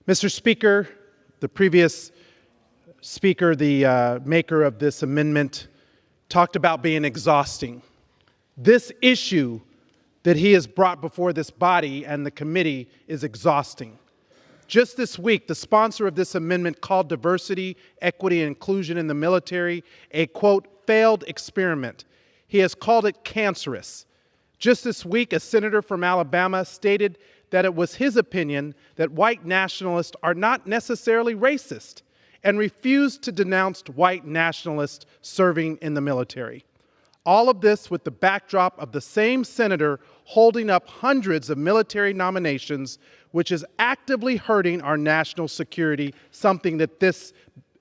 Mr. Speaker, the previous speaker, the maker of this amendment, talked about being exhausting. This issue that he has brought before this body and the committee is exhausting. Just this week, the sponsor of this amendment called diversity, equity, and inclusion in the military a, quote, failed experiment. He has called it cancerous. Just this week, a senator from Alabama stated that it was his opinion that white nationalists are not necessarily racist and refused to denounce white nationalists serving in the military. All of this with the backdrop of the same senator holding up hundreds of military nominations, which is actively hurting our national security, something that this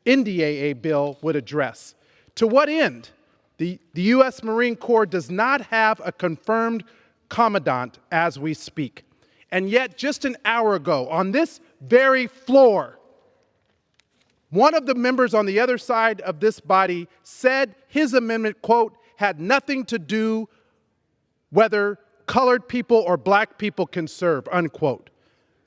NDAA bill would address. To what end? The U.S. Marine Corps does not have a confirmed commandant as we speak. And yet, just an hour ago, on this very floor, one of the members on the other side of this body said his amendment, quote, had nothing to do whether colored people or black people can serve, unquote.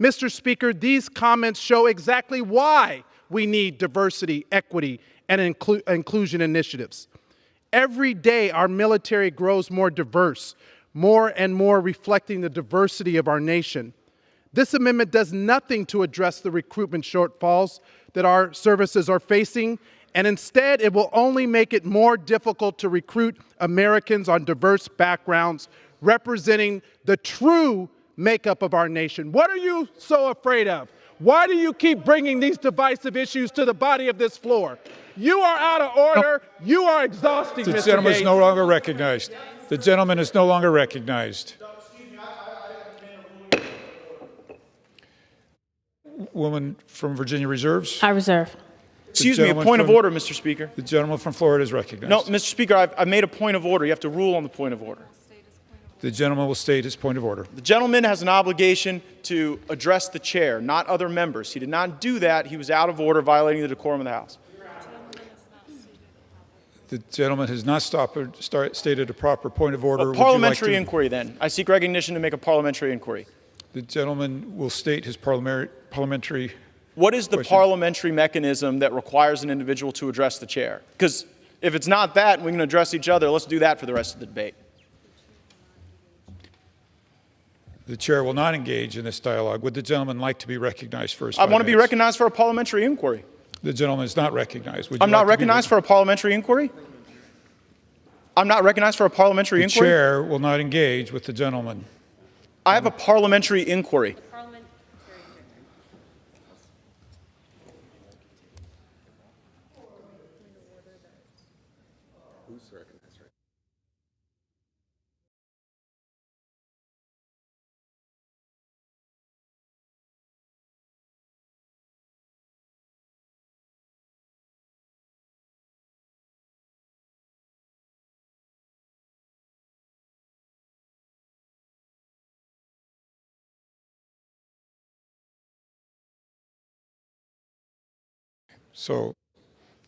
Mr. Speaker, these comments show exactly why we need diversity, equity, and inclusion initiatives. Every day, our military grows more diverse, more and more reflecting the diversity of our nation. This amendment does nothing to address the recruitment shortfalls that our services are facing, and instead it will only make it more difficult to recruit Americans on diverse backgrounds representing the true makeup of our nation. What are you so afraid of? Why do you keep bringing these divisive issues to the body of this floor? You are out of order. You are exhausting, Mr. Gaetz. The gentleman is no longer recognized. The gentleman is no longer recognized. Woman from Virginia reserves. I reserve. Excuse me, a point of order, Mr. Speaker. The gentleman from Florida is recognized. No, Mr. Speaker, I've made a point of order. You have to rule on the point of order. The gentleman will state his point of order. The gentleman has an obligation to address the chair, not other members. He did not do that. He was out of order, violating the decorum of the House. The gentleman has not stated a proper point of order. A parliamentary inquiry, then. I seek recognition to make a parliamentary inquiry. The gentleman will state his parliamentary What is the question. Parliamentary mechanism that requires an individual to address the chair? Because if it's not that, and we can address each other, let's do that for the rest of the debate. The chair will not engage in this dialogue. Would the gentleman like to be recognized for his 5 I minutes? want to be recognized for a parliamentary inquiry. The gentleman is not recognized. I'm not recognized for a parliamentary inquiry? I'm not recognized for a parliamentary inquiry? The chair will not engage with the gentleman. I have a parliamentary inquiry. So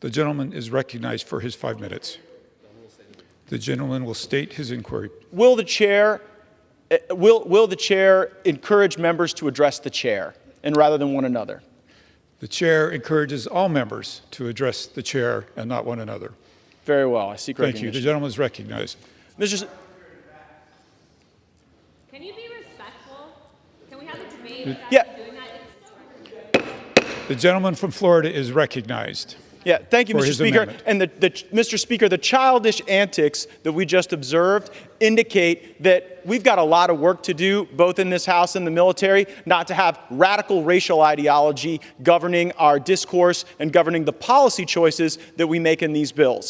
the gentleman is recognized for his 5 minutes. The gentleman will state his inquiry. Will the chair encourage members to address the chair and rather than one another? The chair encourages all members to address the chair and not one another. Very well. I seek recognition. Thank you. The gentleman is recognized. Can you be respectful? Can we have a debate without doing that? The gentleman from Florida is recognized. Yeah, thank you, Mr. Speaker. Amendment. And Mr. Speaker, the childish antics that we just observed indicate that we've got a lot of work to do, both in this House and the military, not to have radical racial ideology governing our discourse and governing the policy choices that we make in these bills.